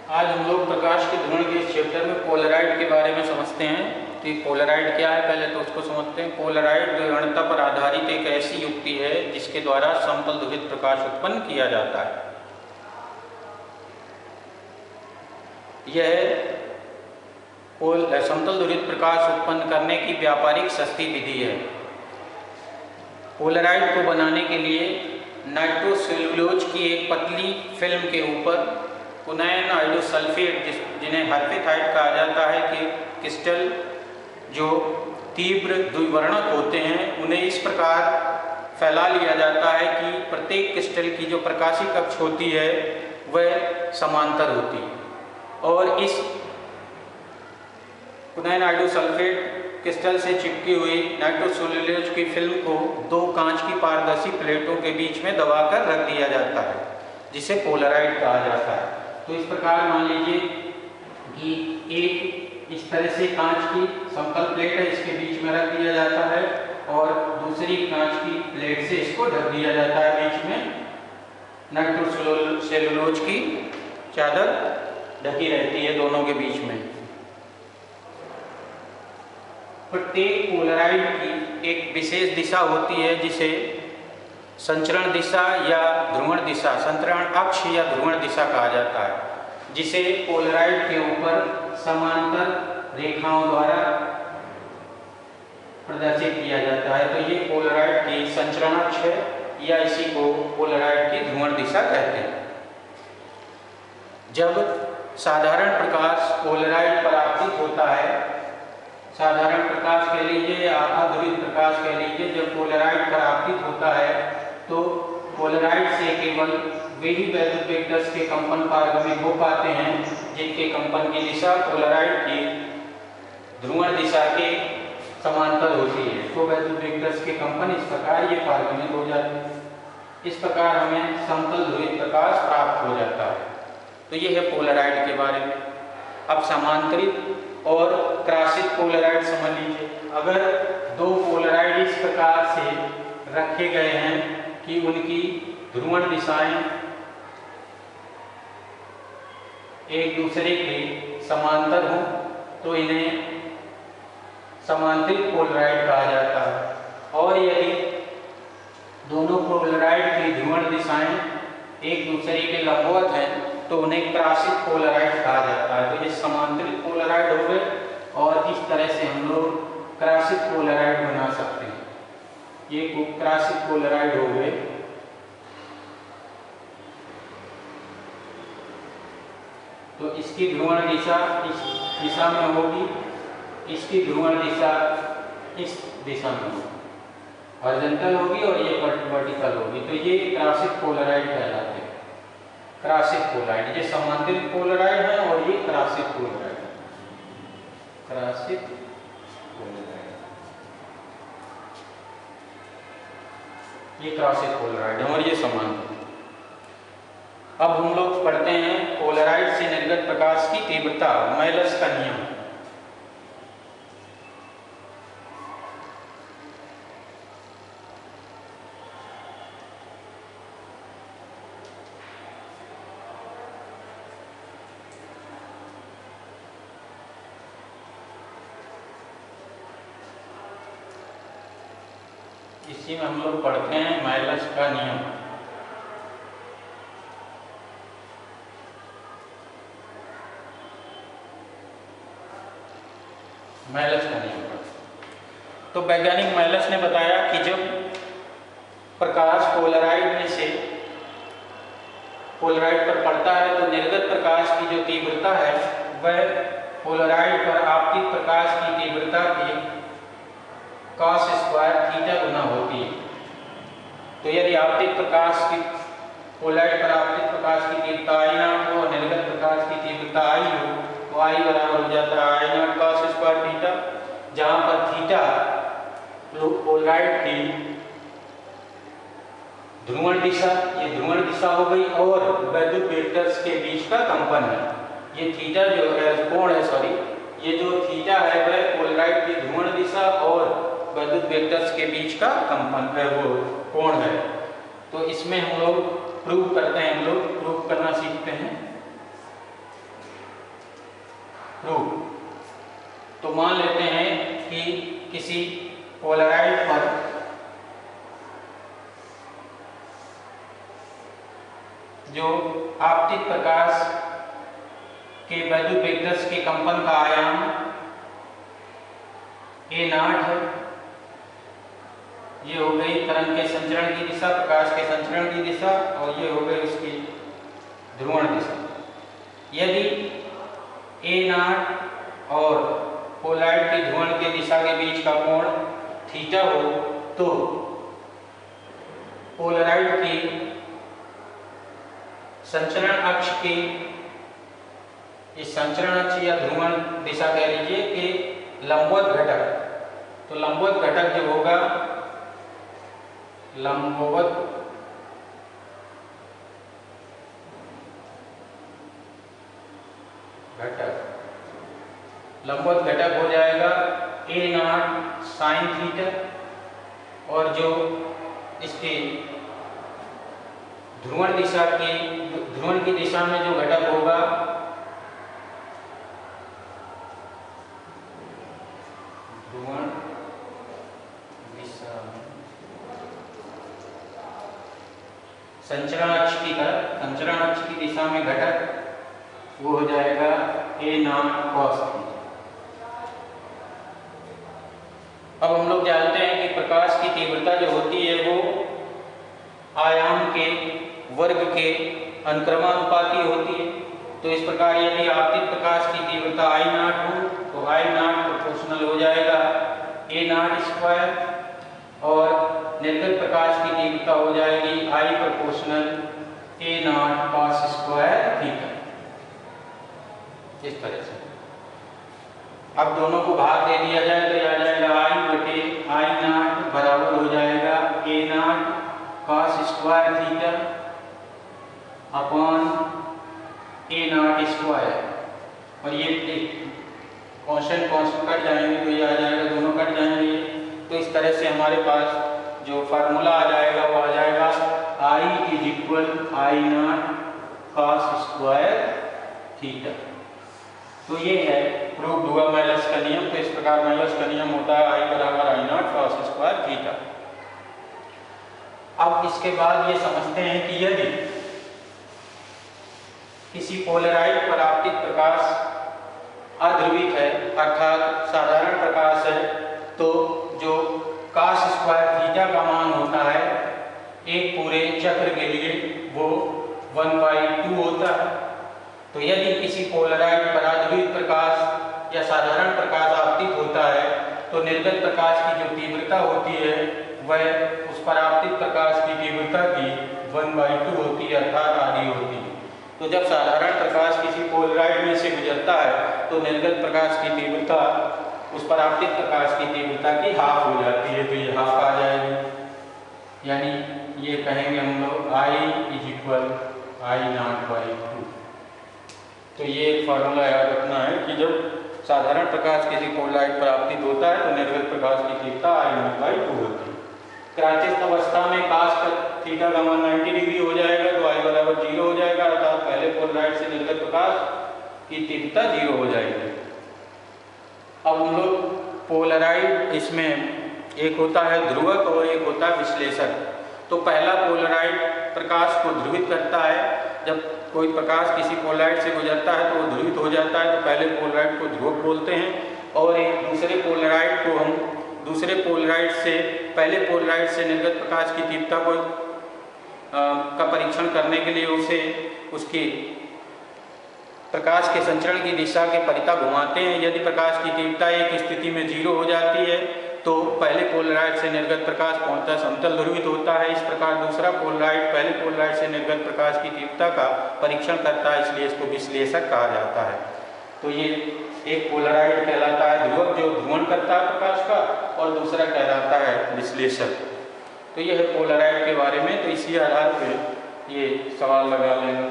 आज हम लोग प्रकाश के ध्रुवण के इस चैप्टर में पोलराइड के बारे में समझते हैं। तो पोलराइड क्या है, पहले तो उसको समझते हैं। पोलराइड विवरणता पर आधारित एक ऐसी युक्ति है जिसके द्वारा समतल ध्रुवित प्रकाश उत्पन्न किया जाता है। यह समतल ध्रुवित प्रकाश उत्पन्न करने की व्यापारिक सस्ती विधि है। पोलराइड को बनाने के लिए नाइट्रोसेल्यूलोज की एक पतली फिल्म के ऊपर कुनैन आयोडोसल्फेट, जिन्हें हर्फेथाइड कहा जाता है, कि क्रिस्टल जो तीव्र द्विवर्णक होते हैं उन्हें इस प्रकार फैला लिया जाता है कि प्रत्येक क्रिस्टल की जो प्रकाशीय कक्ष होती है वह समांतर होती है। और इस कुनैन आयोडोसल्फेट क्रिस्टल से चिपकी हुई नाइट्रोसेल्यूलोज की फिल्म को दो कांच की पारदर्शी प्लेटों के बीच में दबाकर रख दिया जाता है, जिसे पोलराइड कहा जाता है। तो इस प्रकार मान लीजिए कि एक इस तरह से कांच की समतल प्लेट है, इसके बीच में रख दिया जाता है और दूसरी कांच की प्लेट से इसको ढक दिया जाता है। बीच में नाइट्रोसेल्यूलोज की चादर ढकी रहती है दोनों के बीच में। प्रत्येक पोलराइड की एक विशेष दिशा होती है जिसे संचरण दिशा या ध्रुवण दिशा, संचरण अक्ष या ध्रुवण दिशा कहा जाता है, जिसे पोलराइड के ऊपर समांतर रेखाओं द्वारा प्रदर्शित किया जाता है। तो ये पोलराइड की संचरण अक्ष है या इसी को पोलराइड की ध्रुवण दिशा कहते हैं। जब साधारण प्रकाश पोलराइड पर आपतित होता है, साधारण प्रकाश कह लीजिए या अध्रुवित प्रकाश कह लीजिए, जब पोलराइड पर आपतित होता है तो पोलराइड से केवल वे ही वैद्युत वेक्टर्स के कंपन पारगम्य हो पाते हैं जिनके कंपन की दिशा पोलराइड की ध्रुवण दिशा के समांतर होती है। तो वैद्युत वेक्टर्स के कंपन इस प्रकार ये पारगम्य हो जाते हैं। इस प्रकार हमें समतल ध्रुवित प्रकाश प्राप्त हो जाता है। तो ये है पोलराइड के बारे में। अब समांतरित और क्रासित पोलराइड समझ लीजिए। अगर दो पोलराइड इस प्रकार से रखे गए हैं कि उनकी ध्रुवण दिशाएं एक दूसरे के समांतर हों तो इन्हें समांतरित पोलराइड कहा जाता है। और यदि दोनों पोलराइड की ध्रुवण दिशाएं एक दूसरे के लंबवत हैं तो उन्हें क्रासित पोलराइड कहा जाता है। तो ये समांतरित पोलराइड हो गए और इस तरह से हम लोग क्रासित पोलराइड बना सकते हैं। ये क्रासित पोलराइड हो गए। तो इसकी ध्रुवण दिशा इस दिशा में होगी, इसकी ध्रुवण दिशा इस दिशा में होगी, हॉरिजॉन्टल होगी और ये वर्टिकल होगी। तो ये क्रासित पोलराइड कहलाते हैं। क्रासित पोलराइड, ये समांतरित पोलराइड है और ये क्रासित पोलराइड है। क्रासित पोलराइड, ये क्रासित पोलराइड है और ये समांतर। अब हम लोग पढ़ते हैं पोलराइड से निर्गत प्रकाश की तीव्रता, मैलस का नियम। इसी में हम लोग पढ़ते हैं मैलस का नियम। मैलस का नियम। तो वैज्ञानिक मैलस ने बताया कि जब प्रकाश पोलराइड में से पोलराइड पर पड़ता है तो निर्गत प्रकाश की जो तीव्रता है वह पोलराइड पर आपतित प्रकाश की तीव्रता की cos स्क्वायर थीटा गुना होती है। तो यदि आपतित प्रकाश की पोलराइड पर आपतित प्रकाश की तीव्रता I0 हो और निर्गत प्रकाश की तीव्रता I हो तो I बराबर हो जाता है I0 cos स्क्वायर थीटा, जहाँ पर थीटा पोलराइड की ध्रुवण दिशा, ये ध्रुवण दिशा हो गई, और वैद्युत वेक्टर्स के बीच का कंपन है। ये थीटा जो है कोण है, सॉरी, ये जो थीटा है वह पोलराइड की ध्रुवण दिशा और वैद्युत वेक्टर्स के बीच का कंपन है, वो कोण है। तो इसमें हम लोग प्रूव करते हैं, हम लोग प्रूव करना सीखते हैं। प्रूफ। तो मान लेते हैं कि किसी पोलराइड पर जो आपतित प्रकाश के वैद्युत वेक्टर्स के कंपन का आयाम A0 है। ये हो गई तरंग के संचरण की दिशा, प्रकाश के संचरण की दिशा, और ये हो गई उसकी ध्रुवण दिशा। यदि A0 और पोलराइड की ध्रुवण की दिशा के बीच का कोण थीटा हो तो पोलराइड की संचरण अक्ष की, इस संचरण अक्ष या ध्रुवण दिशा कह लीजिए कि लंबवत घटक, तो लंबवत घटक जो होगा, लंबवत घटक हो जाएगा A0 साइन थीटा, और जो इसके ध्रुवण की दिशा में जो घटक होगा ध्रुवण दिशा में संचरण अक्ष की दिशा में घटक वो हो जाएगा A0 cos थीटा। अब हम लोग जानते हैं कि प्रकाश की तीव्रता जो होती है वो आयाम के वर्ग के अनुक्रमानुपाती होती है। तो इस प्रकार यदि आपतित प्रकाश की तीव्रता I0 हो तो I0 प्रोपोर्शनल हो जाएगा A0 स्क्वायर, और निर्गत प्रकाश की तीव्रता हो जाएगी I proportional A0 cos square theta. इस तरह से अब दोनों को भाग दे दिया जाए तो यह आ जाएगा I/I0 बराबर हो जाएगा A0 cos square theta upon A0 square, और ये कांस्टेंट कट जाएंगे तो ये आ जाएगा, दोनों कट जाएंगे। तो इस तरह से हमारे पास जो फार्मूला आ जाएगा वो आ जाएगा I/I0 cos स्क्वायर थीटा। तो ये है प्रूव हुआ मेलस का नियम। तो इस प्रकार मेलस का नियम होता है I बराबर I0 cos स्क्वायर थीटा। अब इसके बाद ये समझते हैं कि यदि किसी पोलराइड पर आपतित प्रकाश अध्रुवित है अर्थात साधारण प्रकाश है, तो जो cos स्क्वायर थीटा का मान होता है एक पूरे चक्र के लिए वो 1/2 होता है। तो यदि किसी पोलराइड पर अध्रुवित प्रकाश या साधारण प्रकाश आपतित होता है तो निर्गत प्रकाश की जो तीव्रता होती है वह उस परावर्तित प्रकाश की तीव्रता की 1/2 होती है अर्थात आधी होती है। तो जब साधारण प्रकाश किसी पोलराइड में से गुजरता है तो निर्गत प्रकाश की तीव्रता उस परावर्तित प्रकाश की तीव्रता की हाफ हो जाती है, तो ये हाफ आ जाएगी, यानी ये कहेंगे हम लोग I/I0/2। तो ये एक फार्मूला याद रखना है कि जब साधारण प्रकाश किसी पोलराइड पर आपतित होता है तो निर्गत प्रकाश की तीव्रता I/2 होती है। क्रांतिस्थ अवस्था में cos थीटा का मान 90 डिग्री हो जाएगा तो I बराबर 0 हो जाएगा, अर्थात पहले पोलराइड से निर्गत प्रकाश की तीव्रता 0 हो जाएगी। अब हम लोग पोलराइड, इसमें एक होता है ध्रुवक और एक होता है विश्लेषक। तो पहला पोलराइड प्रकाश को ध्रुवित करता है। जब कोई प्रकाश किसी पोलराइड से गुजरता है तो वो ध्रुवित हो जाता है, तो पहले पोलराइड को ध्रुवक बोलते हैं, और एक दूसरे पोलराइड को हम दूसरे पोलराइड से पहले पोलराइड से निर्गत प्रकाश की तीव्रता को का परीक्षण करने के लिए उसे उसकी प्रकाश के संचरण की दिशा के परिता घुमाते हैं। यदि प्रकाश की तीव्रता एक स्थिति में 0 हो जाती है तो पहले पोलराइड से निर्गत प्रकाश पूर्णतः समतल ध्रुवित होता है। इस प्रकार दूसरा पोलराइड पहले पोलराइड से निर्गत प्रकाश की तीव्रता का परीक्षण करता है, इसलिए इसको विश्लेषक कहा जाता है। तो ये एक पोलराइड कहलाता है ध्रुवक जो ध्रुवण करता है प्रकाश का, और दूसरा कहलाता है विश्लेषक। तो यह है पोलराइड के बारे में। तो इसी आधार पर ये सवाल लगा लेना।